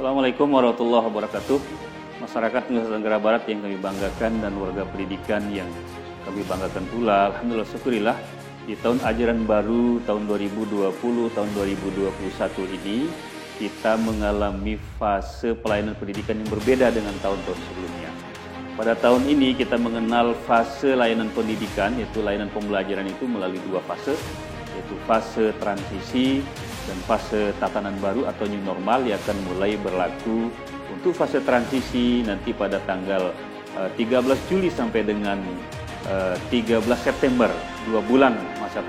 Assalamualaikum warahmatullahi wabarakatuh. Masyarakat Nusa Tenggara Barat yang kami banggakan dan warga pendidikan yang kami banggakan pula. Alhamdulillah, syukurillah di tahun ajaran baru tahun 2020, tahun 2021 ini kita mengalami fase pelayanan pendidikan yang berbeda dengan tahun-tahun sebelumnya. Pada tahun ini kita mengenal fase layanan pendidikan, yaitu layanan pembelajaran itu melalui dua fase, yaitu fase transisi dan fase tatanan baru atau new normal yang akan mulai berlaku. Untuk fase transisi nanti pada tanggal 13 Juli sampai dengan 13 September, 2 bulan masa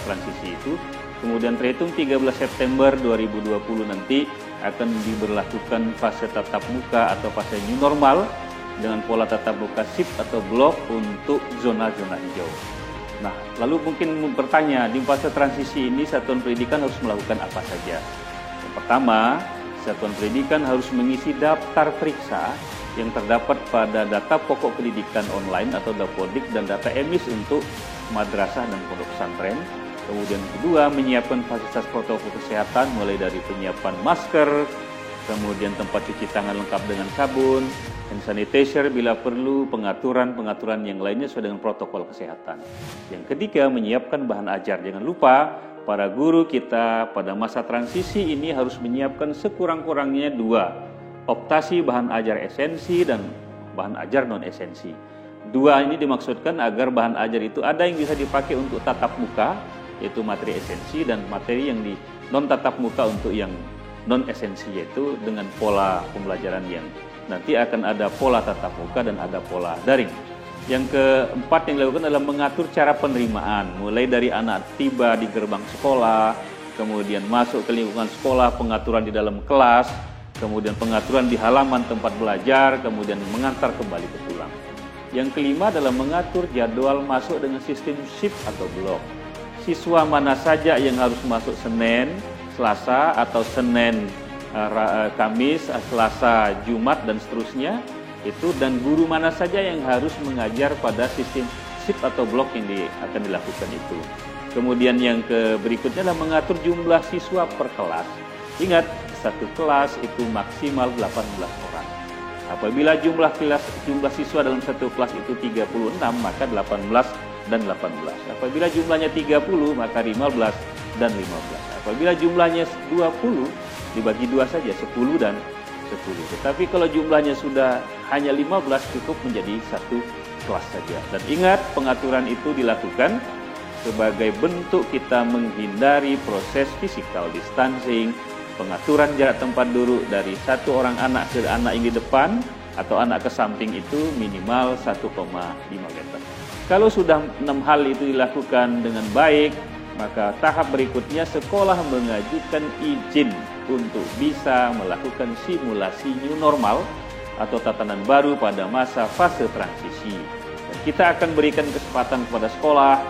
transisi itu. Kemudian terhitung 13 September 2020 nanti akan diberlakukan fase tatap muka atau fase new normal dengan pola tatap muka SIP atau blok untuk zona-zona hijau. Nah, lalu mungkin bertanya, di fase transisi ini satuan pendidikan harus melakukan apa saja? Yang pertama, satuan pendidikan harus mengisi daftar periksa yang terdapat pada data pokok pendidikan online atau Dapodik dan data emis untuk madrasah dan pondok pesantren. Kemudian kedua, menyiapkan fasilitas protokol kesehatan mulai dari penyiapan masker, kemudian tempat cuci tangan lengkap dengan sabun, hand sanitizer bila perlu, pengaturan yang lainnya sesuai dengan protokol kesehatan. Yang ketiga, menyiapkan bahan ajar. Jangan lupa, para guru kita pada masa transisi ini harus menyiapkan sekurang-kurangnya 2, optasi bahan ajar esensi dan bahan ajar non-esensi. 2 ini dimaksudkan agar bahan ajar itu ada yang bisa dipakai untuk tatap muka, yaitu materi esensi, dan materi yang di non-tatap muka untuk yang non-esensi, yaitu dengan pola pembelajaran yang nanti akan ada pola tatap muka dan ada pola daring. Yang keempat yang dilakukan adalah mengatur cara penerimaan, mulai dari anak tiba di gerbang sekolah, kemudian masuk ke lingkungan sekolah, pengaturan di dalam kelas, kemudian pengaturan di halaman tempat belajar, kemudian mengantar kembali ke pulang. Yang kelima adalah mengatur jadwal masuk dengan sistem shift atau blok. Siswa mana saja yang harus masuk Senin, Selasa, atau Senin, Kamis, Selasa, Jumat, dan seterusnya itu, dan guru mana saja yang harus mengajar pada sistem shift atau blok yang akan dilakukan itu. Kemudian yang berikutnya adalah mengatur jumlah siswa per kelas. Ingat, satu kelas itu maksimal 18 orang. Apabila jumlah siswa dalam satu kelas itu 36, maka 18 dan 18. Apabila jumlahnya 30, maka 15 dan 15. Apabila jumlahnya 20, dibagi 2 saja, 10 dan 10. Tetapi kalau jumlahnya sudah hanya 15, cukup menjadi satu kelas saja. Dan ingat, pengaturan itu dilakukan sebagai bentuk kita menghindari proses physical distancing, pengaturan jarak tempat duduk dari satu orang anak ke anak yang di depan atau anak ke samping itu minimal 1,5 meter. Kalau sudah 6 hal itu dilakukan dengan baik, maka tahap berikutnya sekolah mengajukan izin untuk bisa melakukan simulasi new normal atau tatanan baru pada masa fase transisi. Dan kita akan berikan kesempatan kepada sekolah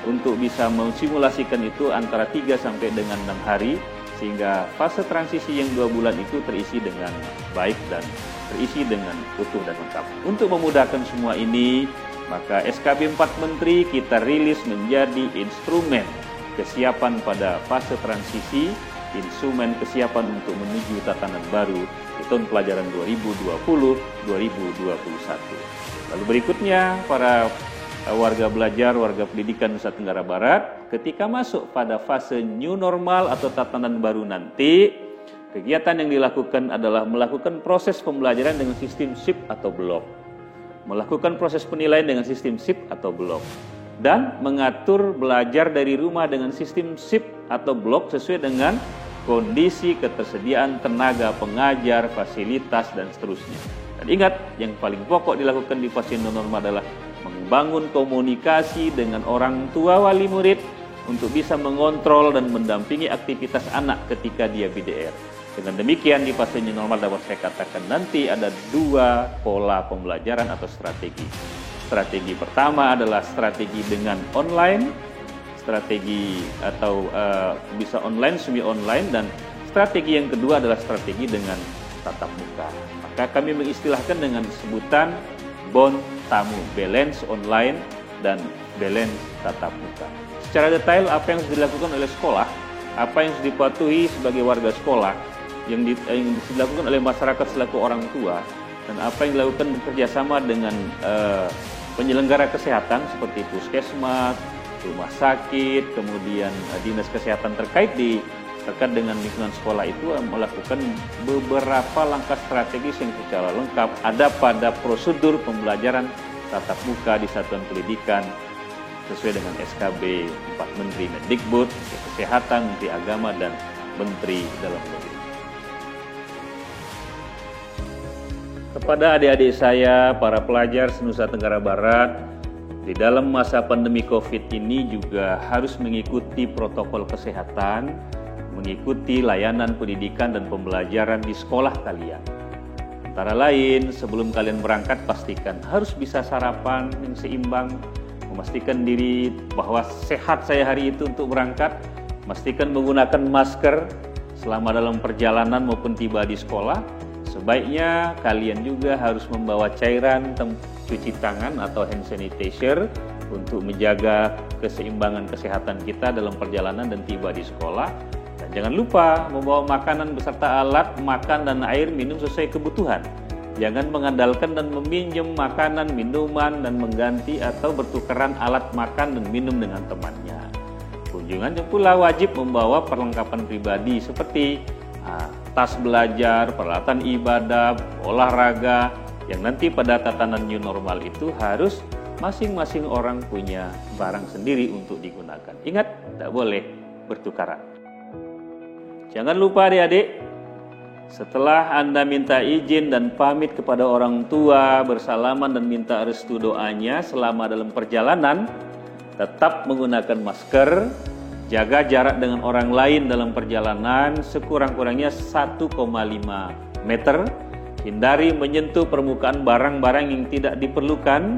untuk bisa mensimulasikan itu antara 3 sampai dengan 6 hari, sehingga fase transisi yang 2 bulan itu terisi dengan baik dan terisi dengan utuh dan lengkap. Untuk memudahkan semua ini, maka SKB 4 Menteri kita rilis menjadi instrumen kesiapan pada fase transisi, instrumen kesiapan untuk menuju tatanan baru di tahun pelajaran 2020-2021. Lalu berikutnya, para warga belajar, warga pendidikan Nusa Tenggara Barat, ketika masuk pada fase new normal atau tatanan baru nanti, kegiatan yang dilakukan adalah melakukan proses pembelajaran dengan sistem shift atau blok, melakukan proses penilaian dengan sistem shift atau blok, dan mengatur belajar dari rumah dengan sistem shift atau blok sesuai dengan kondisi ketersediaan tenaga pengajar, fasilitas, dan seterusnya. Dan ingat, yang paling pokok dilakukan di fase new normal adalah membangun komunikasi dengan orang tua wali murid untuk bisa mengontrol dan mendampingi aktivitas anak ketika dia BDR. Dengan demikian, di fase new normal dapat saya katakan nanti ada 2 pola pembelajaran atau strategi. Strategi pertama adalah strategi dengan online, strategi atau bisa online, semi online, dan strategi yang kedua adalah strategi dengan tatap muka. Maka kami mengistilahkan dengan sebutan BON tamu, balance online dan balance tatap muka. Secara detail apa yang harus dilakukan oleh sekolah, apa yang harus dipatuhi sebagai warga sekolah yang dilakukan oleh masyarakat selaku orang tua dan apa yang dilakukan bekerjasama dengan penyelenggara kesehatan seperti puskesmas, rumah sakit, kemudian dinas kesehatan terkait dengan lingkungan sekolah itu melakukan beberapa langkah strategis yang secara lengkap ada pada prosedur pembelajaran tatap muka di satuan pendidikan sesuai dengan SKB 4 Menteri Mendikbud, Kesehatan, Menteri Agama, dan Menteri Dalam Negeri. Kepada adik-adik saya, para pelajar se-Nusa Tenggara Barat, di dalam masa pandemi COVID ini juga harus mengikuti protokol kesehatan, mengikuti layanan pendidikan dan pembelajaran di sekolah kalian. Antara lain, sebelum kalian berangkat, pastikan harus bisa sarapan yang seimbang, memastikan diri bahwa sehat saya hari itu untuk berangkat, pastikan menggunakan masker selama dalam perjalanan maupun tiba di sekolah. Sebaiknya kalian juga harus membawa cairan cuci tangan atau hand sanitizer untuk menjaga keseimbangan kesehatan kita dalam perjalanan dan tiba di sekolah. Dan jangan lupa membawa makanan beserta alat makan dan air minum sesuai kebutuhan. Jangan mengandalkan dan meminjam makanan, minuman, dan mengganti atau bertukaran alat makan dan minum dengan temannya. Kunjungan pula wajib membawa perlengkapan pribadi seperti tas belajar, peralatan ibadah, olahraga, yang nanti pada tatanan new normal itu harus masing-masing orang punya barang sendiri untuk digunakan. Ingat, tidak boleh bertukaran. Jangan lupa adik-adik, setelah Anda minta izin dan pamit kepada orang tua, bersalaman dan minta restu doanya selama dalam perjalanan, tetap menggunakan masker, jaga jarak dengan orang lain dalam perjalanan sekurang-kurangnya 1,5 meter, hindari menyentuh permukaan barang-barang yang tidak diperlukan,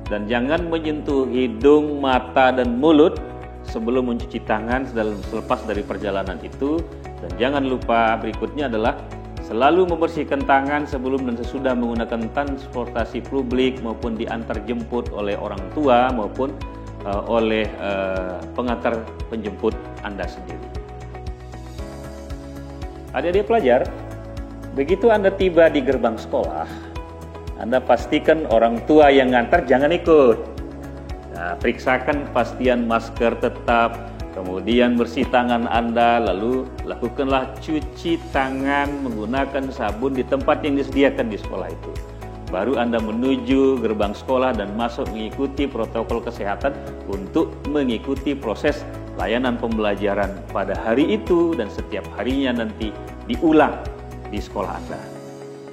dan jangan menyentuh hidung, mata, dan mulut sebelum mencuci tangan selepas dari perjalanan itu. Dan jangan lupa berikutnya adalah selalu membersihkan tangan sebelum dan sesudah menggunakan transportasi publik maupun diantar jemput oleh orang tua maupun oleh pengantar penjemput Anda sendiri. Adik-adik pelajar, begitu Anda tiba di gerbang sekolah, Anda pastikan orang tua yang ngantar jangan ikut. Nah, periksakan kepastian masker tetap, kemudian bersih tangan Anda, lalu lakukanlah cuci tangan menggunakan sabun di tempat yang disediakan di sekolah itu. Baru Anda menuju gerbang sekolah dan masuk mengikuti protokol kesehatan untuk mengikuti proses layanan pembelajaran pada hari itu dan setiap harinya nanti diulang di sekolah Anda.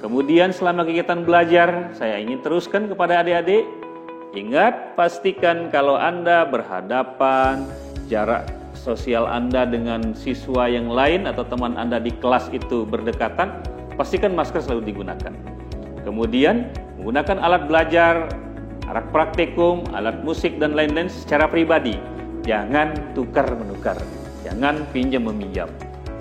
Kemudian selama kegiatan belajar, saya ingin teruskan kepada adik-adik, ingat pastikan kalau Anda berhadapan, jarak sosial Anda dengan siswa yang lain atau teman Anda di kelas itu berdekatan, pastikan masker selalu digunakan. Kemudian menggunakan alat belajar, alat praktikum, alat musik, dan lain-lain secara pribadi. Jangan tukar-menukar, jangan pinjam-meminjam.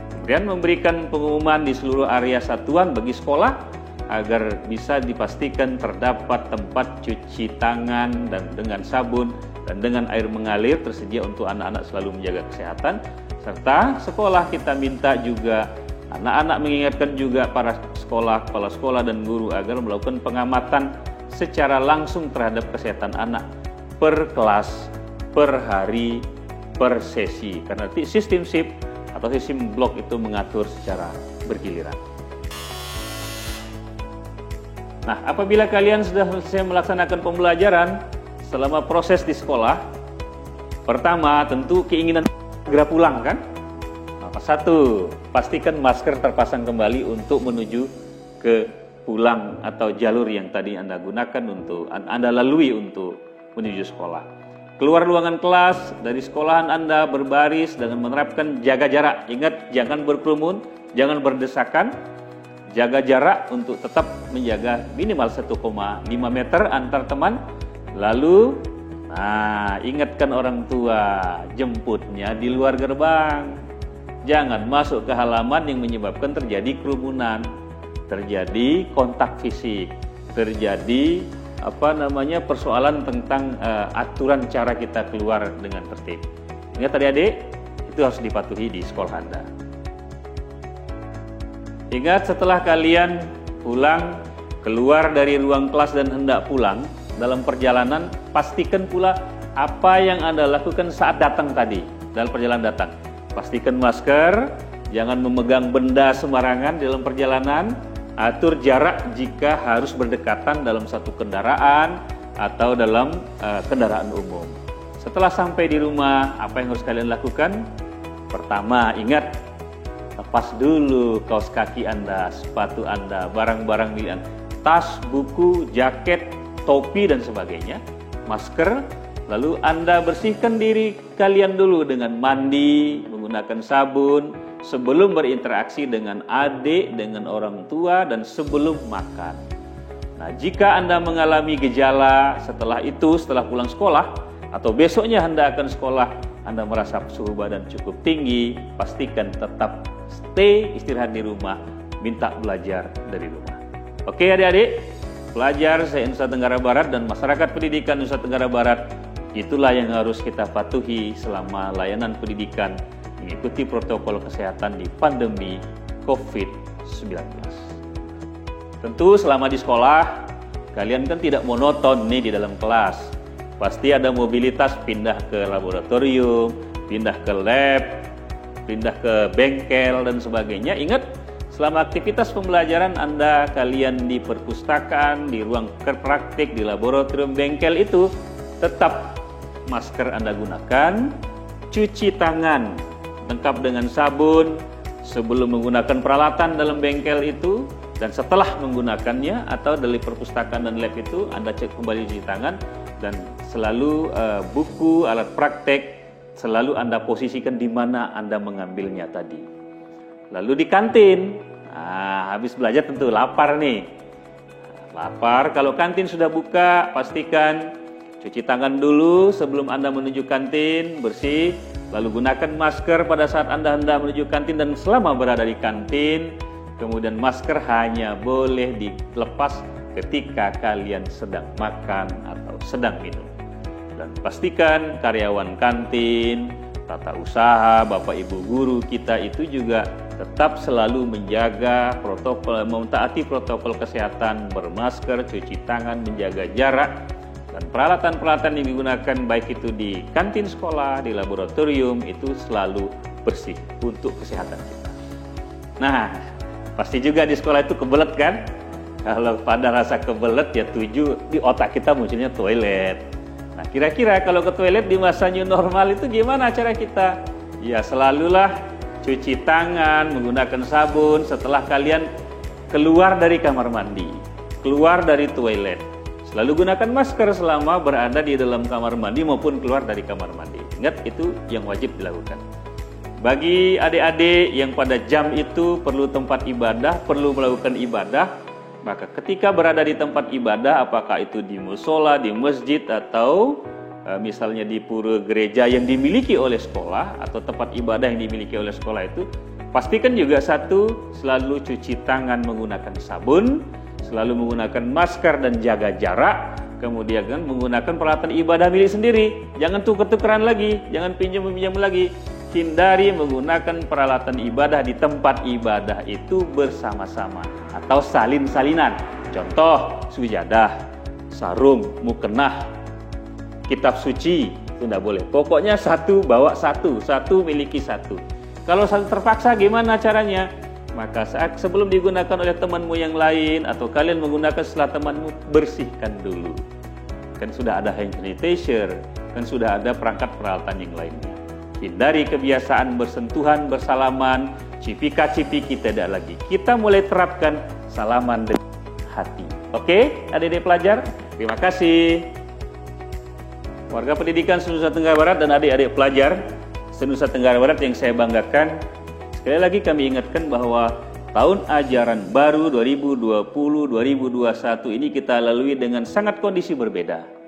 Kemudian memberikan pengumuman di seluruh area satuan bagi sekolah agar bisa dipastikan terdapat tempat cuci tangan dan dengan sabun dan dengan air mengalir tersedia untuk anak-anak selalu menjaga kesehatan. Serta sekolah kita minta juga anak-anak mengingatkan juga para sekolah, kepala sekolah, dan guru agar melakukan pengamatan secara langsung terhadap kesehatan anak per kelas, per hari, per sesi. Karena sistem shift atau sistem blok itu mengatur secara bergiliran. Nah, apabila kalian sudah selesai melaksanakan pembelajaran selama proses di sekolah, pertama tentu keinginan segera pulang kan? Satu, pastikan masker terpasang kembali untuk menuju ke pulang atau jalur yang tadi Anda gunakan untuk Anda lalui untuk menuju sekolah. Keluar ruangan kelas dari sekolahan Anda berbaris dengan menerapkan jaga jarak. Ingat, jangan berkerumun, jangan berdesakan. Jaga jarak untuk tetap menjaga minimal 1,5 meter antar teman. Lalu, ingatkan orang tua, jemputnya di luar gerbang. Jangan masuk ke halaman yang menyebabkan terjadi kerumunan, terjadi kontak fisik, terjadi persoalan tentang aturan cara kita keluar dengan tertib. Ingat adik-adik, itu harus dipatuhi di sekolah Anda. Ingat, setelah kalian pulang, keluar dari ruang kelas dan hendak pulang, dalam perjalanan pastikan pula apa yang Anda lakukan saat datang tadi, dalam perjalanan datang. Pastikan masker, jangan memegang benda sembarangan dalam perjalanan, atur jarak jika harus berdekatan dalam satu kendaraan atau dalam kendaraan umum. Setelah sampai di rumah, apa yang harus kalian lakukan? Pertama, ingat, lepas dulu kaos kaki Anda, sepatu Anda, barang-barang milik Anda, tas, buku, jaket, topi dan sebagainya, masker. Lalu Anda bersihkan diri kalian dulu dengan mandi, menggunakan sabun, sebelum berinteraksi dengan adik, dengan orang tua, dan sebelum makan. Nah, jika Anda mengalami gejala setelah itu, setelah pulang sekolah, atau besoknya Anda akan sekolah, Anda merasa suhu badan cukup tinggi, pastikan tetap stay, istirahat di rumah, minta belajar dari rumah. Oke adik-adik, pelajar se-Nusa Tenggara Barat dan masyarakat pendidikan Nusa Tenggara Barat, itulah yang harus kita patuhi selama layanan pendidikan mengikuti protokol kesehatan di pandemi COVID-19. Tentu selama di sekolah, kalian kan tidak monoton nih di dalam kelas. Pasti ada mobilitas, pindah ke laboratorium, pindah ke lab, pindah ke bengkel dan sebagainya. Ingat, selama aktivitas pembelajaran kalian di perpustakaan, di ruang praktik, di laboratorium, bengkel itu, tetap masker Anda gunakan, cuci tangan lengkap dengan sabun sebelum menggunakan peralatan dalam bengkel itu, dan setelah menggunakannya atau dari perpustakaan dan lab itu Anda cek kembali cuci tangan, dan selalu buku, alat praktek selalu Anda posisikan di mana Anda mengambilnya tadi. Lalu di kantin, habis belajar tentu lapar nih. Lapar, kalau kantin sudah buka, pastikan cuci tangan dulu sebelum Anda menuju kantin, bersih. Lalu gunakan masker pada saat Anda hendak menuju kantin dan selama berada di kantin. Kemudian masker hanya boleh dilepas ketika kalian sedang makan atau sedang minum. Dan pastikan karyawan kantin, tata usaha, Bapak Ibu guru kita itu juga tetap selalu menjaga protokol, mentaati protokol kesehatan, bermasker, cuci tangan, menjaga jarak, dan peralatan-peralatan yang digunakan baik itu di kantin sekolah, di laboratorium itu selalu bersih untuk kesehatan kita. Nah, pasti juga di sekolah itu kebelet kan? Kalau pada rasa kebelet ya di otak kita munculnya toilet. Nah, kira-kira kalau ke toilet di masa new normal itu gimana cara kita? Ya selalulah cuci tangan, menggunakan sabun setelah kalian keluar dari kamar mandi, keluar dari toilet. Selalu gunakan masker selama berada di dalam kamar mandi maupun keluar dari kamar mandi. Ingat, itu yang wajib dilakukan. Bagi adik-adik yang pada jam itu perlu tempat ibadah, perlu melakukan ibadah, maka ketika berada di tempat ibadah, apakah itu di musola, di masjid, atau misalnya di pura gereja yang dimiliki oleh sekolah, atau tempat ibadah yang dimiliki oleh sekolah itu, pastikan juga selalu cuci tangan menggunakan sabun, selalu menggunakan masker dan jaga jarak, kemudian menggunakan peralatan ibadah milik sendiri. Jangan tuker-tukeran lagi, jangan pinjam-pinjam lagi. Hindari menggunakan peralatan ibadah di tempat ibadah itu bersama-sama atau salin-salinan. Contoh, sujadah, sarung, mukenah, kitab suci, itu tidak boleh. Pokoknya satu bawa satu miliki satu. Kalau terpaksa gimana caranya? Maka saat sebelum digunakan oleh temanmu yang lain atau kalian menggunakan setelah temanmu, bersihkan dulu. Kan sudah ada hand sanitizer, kan sudah ada perangkat peralatan yang lainnya. Hindari kebiasaan bersentuhan, bersalaman, cipika-cipiki tidak lagi. Kita mulai terapkan salaman dengan hati. Oke, adik-adik pelajar, terima kasih. Warga pendidikan se-Nusa Tenggara Barat dan adik-adik pelajar se-Nusa Tenggara Barat yang saya banggakan, sekali lagi kami ingatkan bahwa tahun ajaran baru 2020-2021 ini kita lalui dengan sangat kondisi berbeda.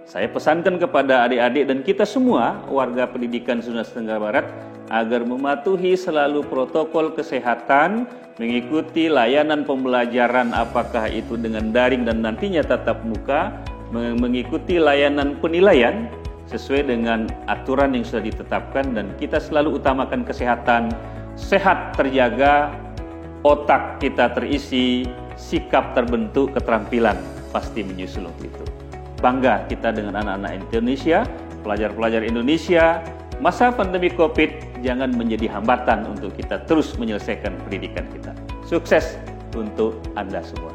Saya pesankan kepada adik-adik dan kita semua warga pendidikan Nusa Tenggara Barat agar mematuhi selalu protokol kesehatan, mengikuti layanan pembelajaran apakah itu dengan daring dan nantinya tatap muka, mengikuti layanan penilaian sesuai dengan aturan yang sudah ditetapkan, dan kita selalu utamakan kesehatan, sehat terjaga, otak kita terisi, sikap terbentuk, keterampilan pasti menyusul waktu itu. Bangga kita dengan anak-anak Indonesia, pelajar-pelajar Indonesia. Masa pandemi COVID jangan menjadi hambatan untuk kita terus menyelesaikan pendidikan kita. Sukses untuk Anda semua.